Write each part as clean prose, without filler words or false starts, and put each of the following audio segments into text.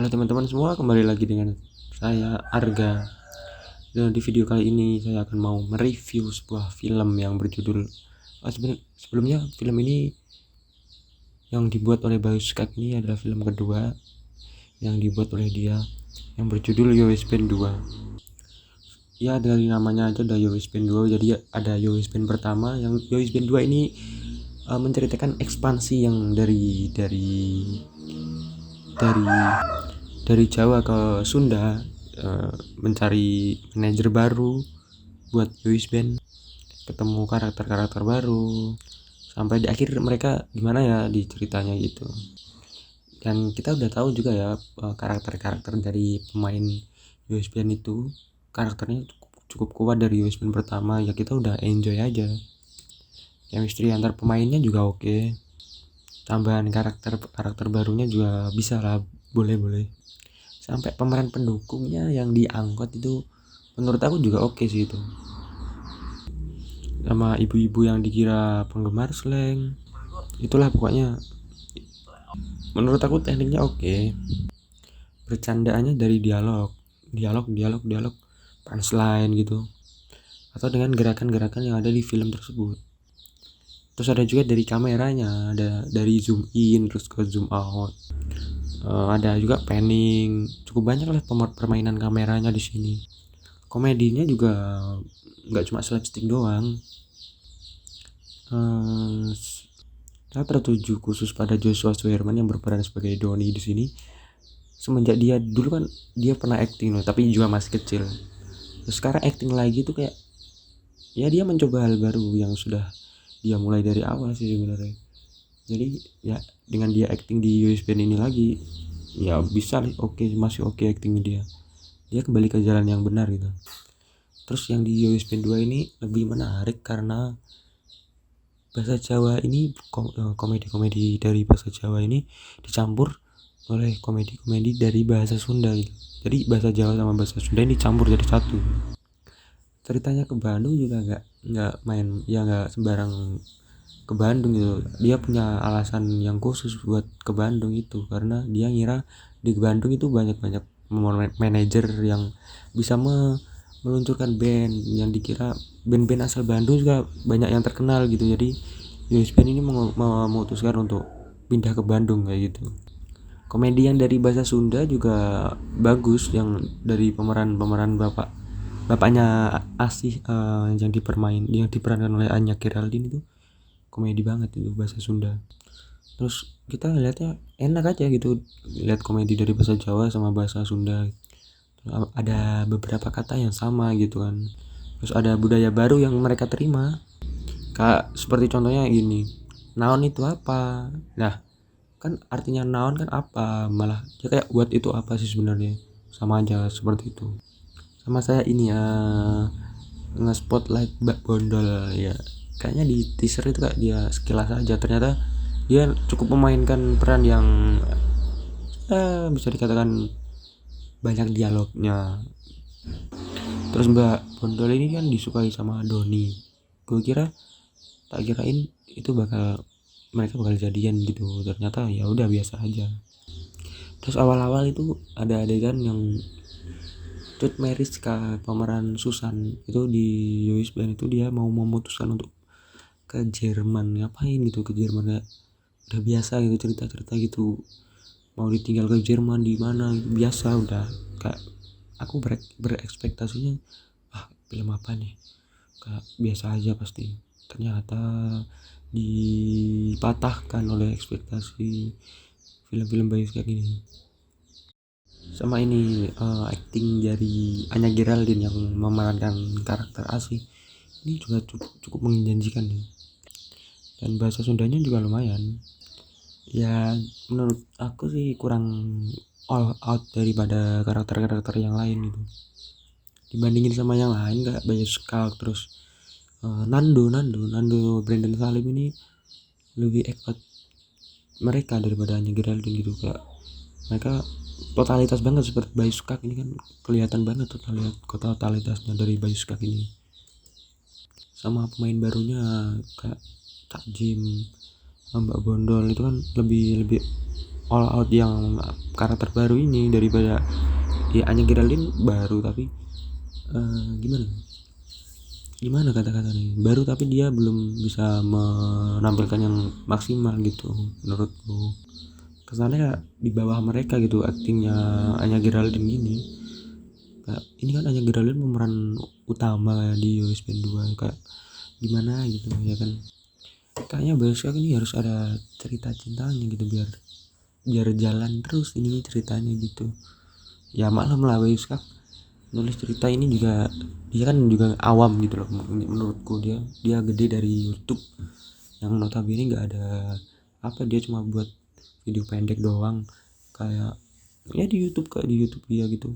Halo teman-teman semua, kembali lagi dengan saya Arga. Dan di video kali ini saya akan mau mereview sebuah film yang berjudul sebelumnya film ini yang dibuat oleh Bayu Skak ini adalah film kedua yang dibuat oleh dia yang berjudul Yowis Band 2. Ya, dari namanya aja udah Yowis Band 2, jadi ada Yowis Band pertama. Yang Yowis Band 2 ini menceritakan ekspansi yang dari Jawa ke Sunda, mencari manajer baru buat Yowis Band, ketemu karakter-karakter baru, sampai di akhir mereka gimana ya di ceritanya gitu. Dan kita udah tahu juga ya karakter-karakter dari pemain Yowis Band itu, karakternya cukup kuat dari Yowis Band pertama. Ya kita udah enjoy aja, chemistry antar pemainnya juga oke, tambahan karakter barunya juga bisa lah, boleh sampai pemeran pendukungnya yang diangkut itu menurut aku juga oke sih itu, sama ibu-ibu yang dikira penggemar slang, itulah pokoknya menurut aku tekniknya oke. Bercandaannya dari dialog punchline gitu, atau dengan gerakan-gerakan yang ada di film tersebut. Terus ada juga dari kameranya, ada dari zoom in terus ke zoom out. Ada juga panning, cukup banyak lah permainan kameranya di sini. Komedinya juga nggak cuma slapstick doang. Saya tertuju khusus pada Joshua Suherman yang berperan sebagai Doni di sini. Semenjak dia dulu kan dia pernah acting loh, tapi juga masih kecil. Terus sekarang acting lagi tuh kayak ya dia mencoba hal baru yang sudah dia mulai dari awal sih sebenarnya. Jadi ya dengan dia acting di US Band ini lagi, ya bisa oke, masih oke actingnya dia. Dia kembali ke jalan yang benar gitu. Terus yang di US Band 2 ini lebih menarik karena bahasa Jawa ini, komedi-komedi dari bahasa Jawa ini dicampur oleh komedi-komedi dari bahasa Sunda gitu. Jadi bahasa Jawa sama bahasa Sunda ini campur jadi satu. Ceritanya ke Bandung juga nggak main ya, nggak sembarang ke Bandung gitu. Dia punya alasan yang khusus buat ke Bandung itu karena dia ngira di Bandung itu banyak manajer yang bisa meluncurkan band, yang dikira band-band asal Bandung juga banyak yang terkenal gitu. Jadi Yowis Band ini memutuskan untuk pindah ke Bandung kayak gitu. Komedi yang dari bahasa Sunda juga bagus, yang dari pemeran bapaknya Asih, yang diperankan oleh Anya Geraldine itu komedi banget itu bahasa Sunda. Terus kita lihatnya enak aja gitu, lihat komedi dari bahasa Jawa sama bahasa Sunda. Ada beberapa kata yang sama gitu kan. Terus ada budaya baru yang mereka terima. Kak, seperti contohnya gini, naon itu apa? Nah, kan artinya naon kan apa, malah ya kayak what itu apa sih sebenarnya, sama aja seperti itu. Sama saya ini ya nge-spotlight Mbak Bondol ya, kayaknya di teaser itu kayak dia sekilas aja, ternyata dia cukup memainkan peran yang bisa dikatakan banyak dialognya. Terus Mbak Bondol ini kan disukai sama Doni. Tak kirain itu mereka bakal jadian gitu, ternyata ya udah biasa aja. Terus awal-awal itu ada adegan yang Cut Meyriska, pemeran Susan itu di Yowis Band itu, dia mau memutuskan untuk ke Jerman. Ngapain gitu ke Jerman ya, udah biasa gitu cerita-cerita gitu, mau ditinggal ke Jerman di mana gitu biasa, udah kayak aku berekspektasinya film apa nih, kayak biasa aja pasti. Ternyata dipatahkan oleh ekspektasi film-film Bayu kayak gini. Sama ini acting dari Anya Geraldine yang memerankan karakter Asih ini juga cukup menjanjikan ya. Dan bahasa Sundanya juga lumayan ya, menurut aku sih kurang all out daripada karakter-karakter yang lain gitu, dibandingin sama yang lain kayak Bayu Skak. Terus Nando Brandon Salim ini lebih act mereka daripada Anya Geraldine gitu. Kayak mereka totalitas banget, seperti Bayu Skak ini kan kelihatan banget totalitasnya dari Bayu Skak ini. Sama pemain barunya kayak Takjim, Mbak Bondol itu kan lebih all out yang karakter baru ini daripada ya Anya Geraldine baru tapi gimana gimana kata-katanya baru tapi dia belum bisa menampilkan yang maksimal gitu menurutku. Kesannya di bawah mereka gitu aktingnya Anya Geraldine gini. Kayak ini kan Anya Geraldine pemeran utama di USP 2 kayak gimana gitu ya kan. Kayaknya Bioskop ini harus ada cerita cintanya gitu biar biar jalan terus ini ceritanya gitu. Ya maklum lah Bioskop nulis cerita ini juga dia kan juga awam gitu loh menurutku. Dia gede dari YouTube yang notabene nggak ada apa, dia cuma buat video pendek doang kayak ya di YouTube kayak di YouTube dia gitu,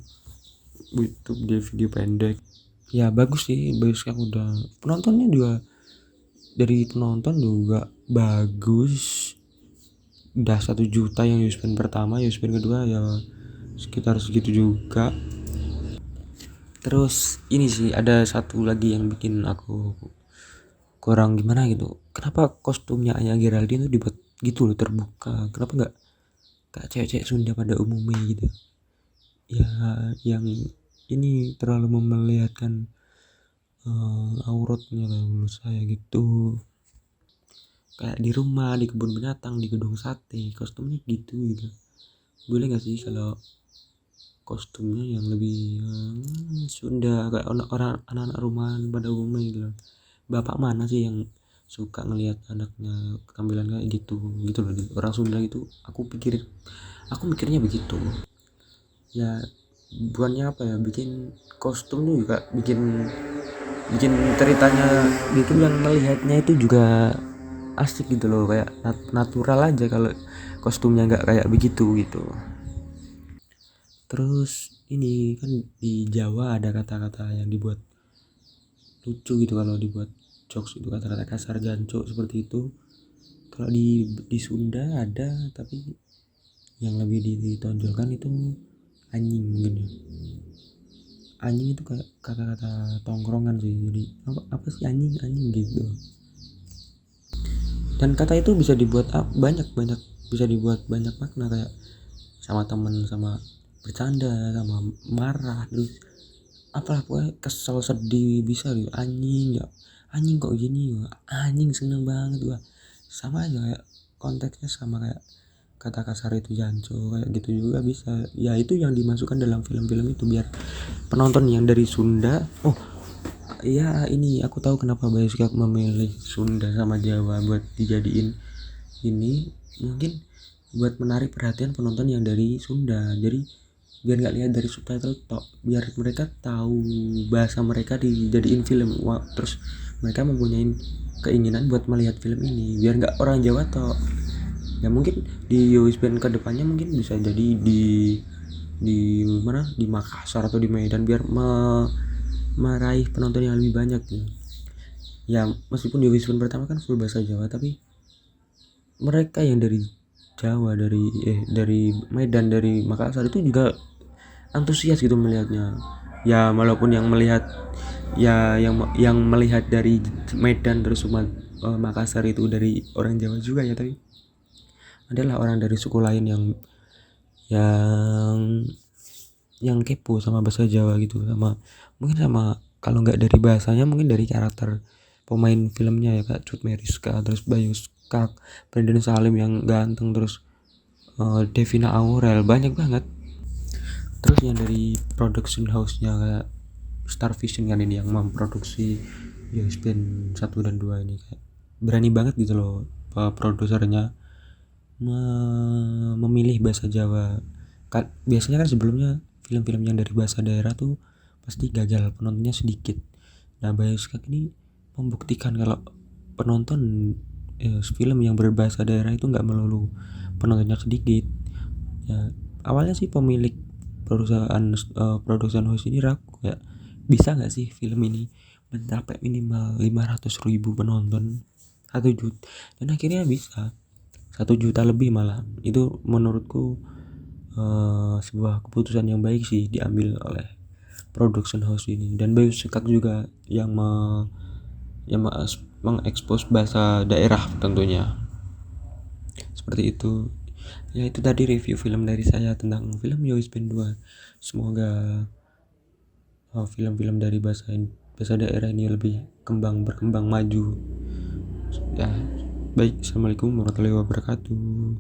YouTube dia video pendek ya bagus sih. Bioskop udah penontonnya juga dari penonton juga bagus, udah 1 juta yang Yuspen pertama, Yuspen kedua ya sekitar segitu juga. Terus ini sih ada satu lagi yang bikin aku kurang gimana gitu, kenapa kostumnya Anya Geraldine tuh dibuat gitu loh terbuka, kenapa nggak kayak cewek-cewek Sunda pada umumnya gitu ya, yang ini terlalu memperlihatkan auratnya kalau menurut saya gitu. Kayak di rumah, di kebun binatang, di gedung sate kostumnya gitu gitu. Boleh nggak sih kalau kostumnya yang lebih Sunda kayak orang anak-anak rumahan pada umumnya gitu loh. Bapak mana sih yang suka ngelihat anaknya tampilan kayak gitu gitu loh di orang Sunda gitu. Aku mikirnya begitu ya, bukannya apa ya, bikin kostum tuh juga bikin bikin ceritanya, bikin yang melihatnya itu juga asik gitu loh, kayak natural aja kalau kostumnya nggak kayak begitu gitu. Terus ini kan di Jawa ada kata-kata yang dibuat lucu gitu, kalau dibuat jokes itu kata-kata kasar jancuk seperti itu. Kalau di Sunda ada, tapi yang lebih ditonjolkan itu anjing mungkin ya. Anjing itu kayak kata-kata tongkrongan sih, jadi apa sih anjing anjing gitu. Dan kata itu bisa dibuat banyak bisa dibuat banyak makna, kayak sama temen, sama bercanda, sama marah, terus apalah pokoknya kesel sedih bisa gitu. Anjing ya, anjing kok gini ya, anjing seneng banget gua, sama aja kayak konteksnya sama kayak kata kasar itu janco kayak gitu juga bisa ya. Itu yang dimasukkan dalam film-film itu biar penonton yang dari Sunda, oh iya ini aku tahu kenapa Bioskop memilih Sunda sama Jawa buat dijadiin ini, mungkin buat menarik perhatian penonton yang dari Sunda. Jadi biar nggak lihat dari subtitle tok, biar mereka tahu bahasa mereka dijadiin film. Wah, terus mereka mempunyai keinginan buat melihat film ini, biar nggak orang Jawa tok ya. Mungkin di Wisben kedepannya mungkin bisa jadi di mana, di Makassar atau di Medan, biar meraih penonton yang lebih banyak ya. Meskipun di Wisben pertama kan full bahasa Jawa, tapi mereka yang dari Jawa, dari Medan, dari Makassar itu juga antusias gitu melihatnya ya. Walaupun yang melihat ya yang melihat dari Medan terus Makassar itu dari orang Jawa juga ya, tapi adalah orang dari suku lain yang yang kepo sama bahasa Jawa gitu, sama mungkin sama kalau nggak dari bahasanya mungkin dari karakter pemain filmnya ya, kayak Cut Meriska, terus Bayu Skak, Brandon Salim yang ganteng, terus Devina Aurel, banyak banget. Terus yang dari production house-nya kayak Star Vision kan, ini yang memproduksi Band 1 dan 2 ini, kayak berani banget gitu loh produsernya memilih bahasa Jawa kan. Biasanya kan sebelumnya film-film yang dari bahasa daerah tuh pasti gagal, penontonnya sedikit. Nah Bioskop ini membuktikan kalau penonton film yang berbahasa daerah itu nggak melulu penontonnya sedikit ya. Awalnya sih pemilik perusahaan production house ini ragu ya, bisa nggak sih film ini mencapai minimal 500.000 penonton 1 juta, dan akhirnya bisa 1 juta lebih malah. Itu menurutku sebuah keputusan yang baik sih diambil oleh production house ini. Dan Bayu Sekak juga yang mengekspos bahasa daerah tentunya, seperti itu. Ya itu tadi review film dari saya tentang film Yowis Band 2. Semoga film-film dari bahasa daerah ini lebih berkembang maju. Ya, baik. Assalamualaikum warahmatullahi wabarakatuh.